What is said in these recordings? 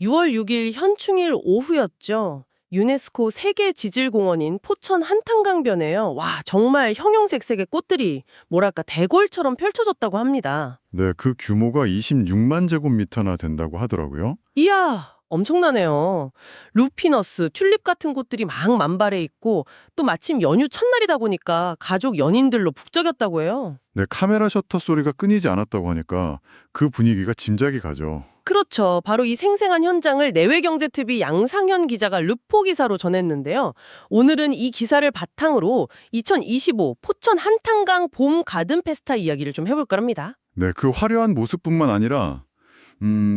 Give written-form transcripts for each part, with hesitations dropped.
6월 6일 현충일 오후였죠. 유네스코 세계 지질공원인 포천 한탄강변에요. 와, 정말 형형색색의 꽃들이 뭐랄까 대궐처럼 펼쳐졌다고 합니다. 네, 그 규모가 26만 제곱미터나 된다고 하더라고요. 이야, 엄청나네요. 루피너스, 튤립 같은 곳들이 막 만발해 있고 또 마침 연휴 첫날이다 보니까 가족 연인들로 북적였다고 해요. 네, 카메라 셔터 소리가 끊이지 않았다고 하니까 그 분위기가 짐작이 가죠. 그렇죠. 바로 이 생생한 현장을 내외경제TV 양상현 기자가 르포 기사로 전했는데요. 오늘은 이 기사를 바탕으로 2025 포천 한탄강 봄 가든 페스타 이야기를 좀 해볼까 합니다. 네, 그 화려한 모습뿐만 아니라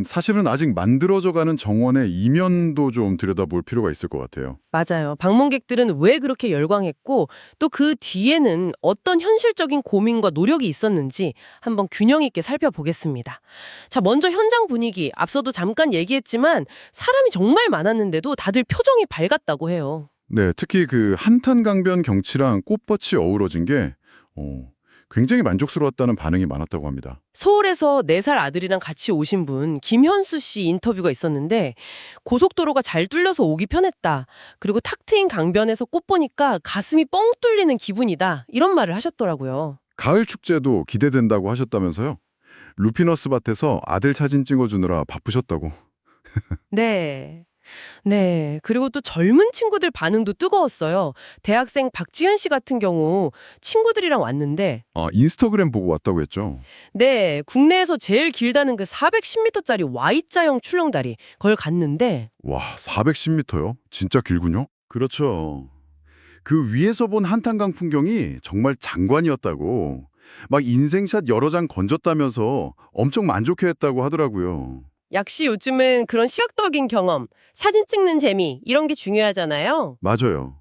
사실은 아직 만들어져가는 정원의 이면도 좀 들여다볼 필요가 있을 것 같아요. 맞아요. 방문객들은 왜 그렇게 열광했고 또 그 뒤에는 어떤 현실적인 고민과 노력이 있었는지 한번 균형 있게 살펴보겠습니다. 자, 먼저 현장 분위기. 앞서도 잠깐 얘기했지만 사람이 정말 많았는데도 다들 표정이 밝았다고 해요. 네, 특히 그 한탄강변 경치랑 꽃밭이 어우러진 게 굉장히 만족스러웠다는 반응이 많았다고 합니다. 서울에서 4살 아들이랑 같이 오신 분 김현수 씨 인터뷰가 있었는데 고속도로가 잘 뚫려서 오기 편했다. 그리고 탁 트인 강변에서 꽃 보니까 가슴이 뻥 뚫리는 기분이다. 이런 말을 하셨더라고요. 가을 축제도 기대된다고 하셨다면서요? 루피너스 밭에서 아들 사진 찍어주느라 바쁘셨다고. 네. 네. 그리고 또 젊은 친구들 반응도 뜨거웠어요. 대학생 박지현 씨 같은 경우 친구들이랑 왔는데 인스타그램 보고 왔다고 했죠. 네. 국내에서 제일 길다는 그 410m짜리 Y자형 출렁다리 그걸 갔는데 와, 410m요? 진짜 길군요. 그렇죠. 그 위에서 본 한탄강 풍경이 정말 장관이었다고. 막 인생샷 여러 장 건졌다면서 엄청 만족해했다고 하더라고요. 역시 요즘은 그런 시각적인 경험, 사진 찍는 재미 이런 게 중요하잖아요. 맞아요.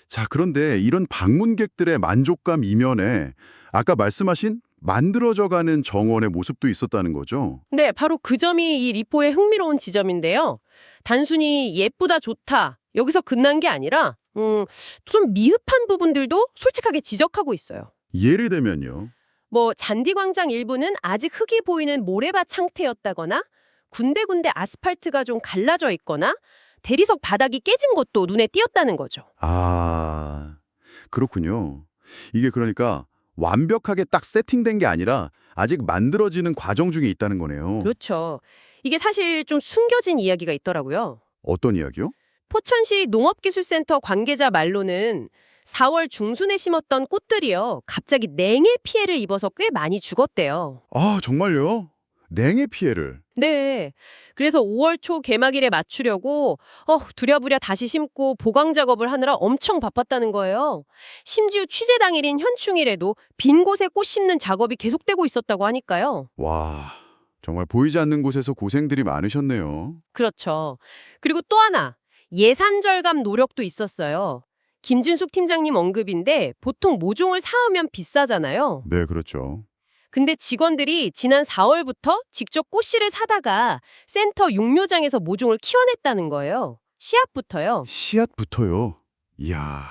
자, 그런데 이런 방문객들의 만족감 이면에 아까 말씀하신 만들어져가는 정원의 모습도 있었다는 거죠. 네, 바로 그 점이 이 리포의 흥미로운 지점인데요. 단순히 예쁘다, 좋다 여기서 끝난 게 아니라 좀 미흡한 부분들도 솔직하게 지적하고 있어요. 예를 들면요. 뭐 잔디광장 일부는 아직 흙이 보이는 모래밭 상태였다거나 군데군데 아스팔트가 좀 갈라져 있거나 대리석 바닥이 깨진 것도 눈에 띄었다는 거죠. 아, 그렇군요. 이게 그러니까 완벽하게 딱 세팅된 게 아니라 아직 만들어지는 과정 중에 있다는 거네요. 그렇죠. 이게 사실 좀 숨겨진 이야기가 있더라고요. 어떤 이야기요? 포천시 농업기술센터 관계자 말로는 4월 중순에 심었던 꽃들이요. 갑자기 냉해 피해를 입어서 꽤 많이 죽었대요. 아, 정말요? 냉해 피해를. 네. 그래서 5월 초 개막일에 맞추려고 두랴부랴 다시 심고 보강 작업을 하느라 엄청 바빴다는 거예요. 심지어 취재 당일인 현충일에도 빈 곳에 꽃 심는 작업이 계속되고 있었다고 하니까요. 와, 정말 보이지 않는 곳에서 고생들이 많으셨네요. 그렇죠. 그리고 또 하나, 예산 절감 노력도 있었어요. 김준숙 팀장님 언급인데 보통 모종을 사오면 비싸잖아요. 네, 그렇죠. 근데 직원들이 지난 4월부터 직접 꽃씨를 사다가 센터 육묘장에서 모종을 키워냈다는 거예요. 씨앗부터요. 씨앗부터요. 이야,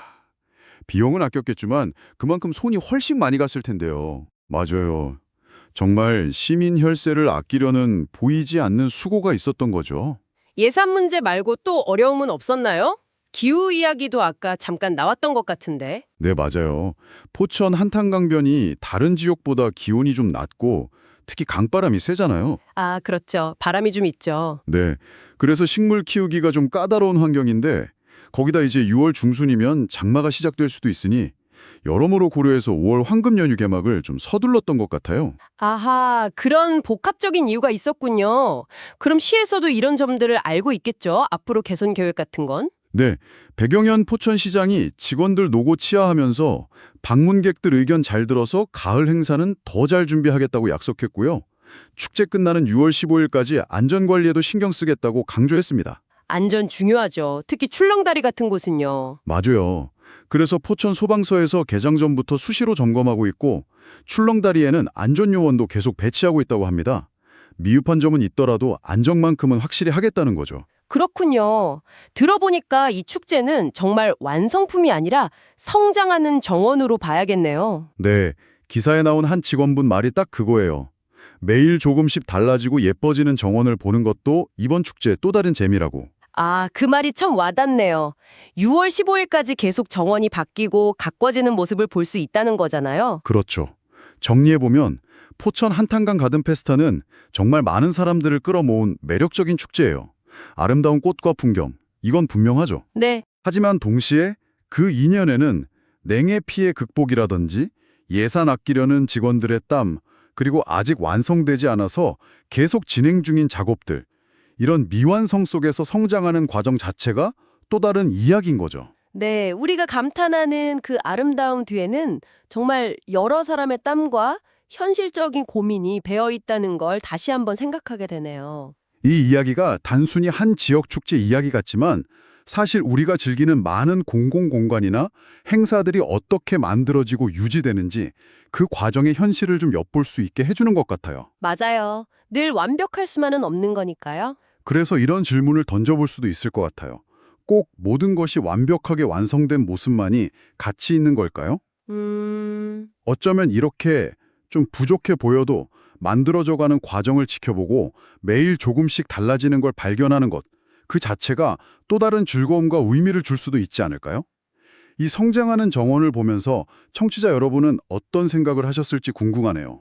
비용은 아꼈겠지만 그만큼 손이 훨씬 많이 갔을 텐데요. 맞아요. 정말 시민 혈세를 아끼려는 보이지 않는 수고가 있었던 거죠. 예산 문제 말고 또 어려움은 없었나요? 기후 이야기도 아까 잠깐 나왔던 것 같은데. 네, 맞아요. 포천 한탄강변이 다른 지역보다 기온이 좀 낮고 특히 강바람이 세잖아요. 아, 그렇죠. 바람이 좀 있죠. 네, 그래서 식물 키우기가 좀 까다로운 환경인데 거기다 이제 6월 중순이면 장마가 시작될 수도 있으니 여러모로 고려해서 5월 황금 연휴 개막을 좀 서둘렀던 것 같아요. 아하, 그런 복합적인 이유가 있었군요. 그럼 시에서도 이런 점들을 알고 있겠죠? 앞으로 개선 계획 같은 건? 네, 백영현 포천시장이 직원들 노고 치하하면서 방문객들 의견 잘 들어서 가을 행사는 더 잘 준비하겠다고 약속했고요. 축제 끝나는 6월 15일까지 안전관리에도 신경 쓰겠다고 강조했습니다. 안전 중요하죠. 특히 출렁다리 같은 곳은요. 맞아요. 그래서 포천 소방서에서 개장 전부터 수시로 점검하고 있고 출렁다리에는 안전요원도 계속 배치하고 있다고 합니다. 미흡한 점은 있더라도 안정만큼은 확실히 하겠다는 거죠. 그렇군요. 들어보니까 이 축제는 정말 완성품이 아니라 성장하는 정원으로 봐야겠네요. 네, 기사에 나온 한 직원분 말이 딱 그거예요. 매일 조금씩 달라지고 예뻐지는 정원을 보는 것도 이번 축제의 또 다른 재미라고. 아, 그 말이 참 와닿네요. 6월 15일까지 계속 정원이 바뀌고 가꿔지는 모습을 볼 수 있다는 거잖아요. 그렇죠. 정리해보면 포천 한탄강 가든 페스타는 정말 많은 사람들을 끌어모은 매력적인 축제예요. 아름다운 꽃과 풍경, 이건 분명하죠. 네, 하지만 동시에 그 이년에는 냉해 피해 극복이라든지 예산 아끼려는 직원들의 땀, 그리고 아직 완성되지 않아서 계속 진행 중인 작업들, 이런 미완성 속에서 성장하는 과정 자체가 또 다른 이야기인 거죠. 네, 우리가 감탄하는 그 아름다움 뒤에는 정말 여러 사람의 땀과 현실적인 고민이 배어 있다는 걸 다시 한번 생각하게 되네요. 이 이야기가 단순히 한 지역 축제 이야기 같지만 사실 우리가 즐기는 많은 공공공간이나 행사들이 어떻게 만들어지고 유지되는지 그 과정의 현실을 좀 엿볼 수 있게 해주는 것 같아요. 맞아요. 늘 완벽할 수만은 없는 거니까요. 그래서 이런 질문을 던져볼 수도 있을 것 같아요. 꼭 모든 것이 완벽하게 완성된 모습만이 가치 있는 걸까요? 어쩌면 이렇게 좀 부족해 보여도 만들어져가는 과정을 지켜보고 매일 조금씩 달라지는 걸 발견하는 것, 그 자체가 또 다른 즐거움과 의미를 줄 수도 있지 않을까요? 이 성장하는 정원을 보면서 청취자 여러분은 어떤 생각을 하셨을지 궁금하네요.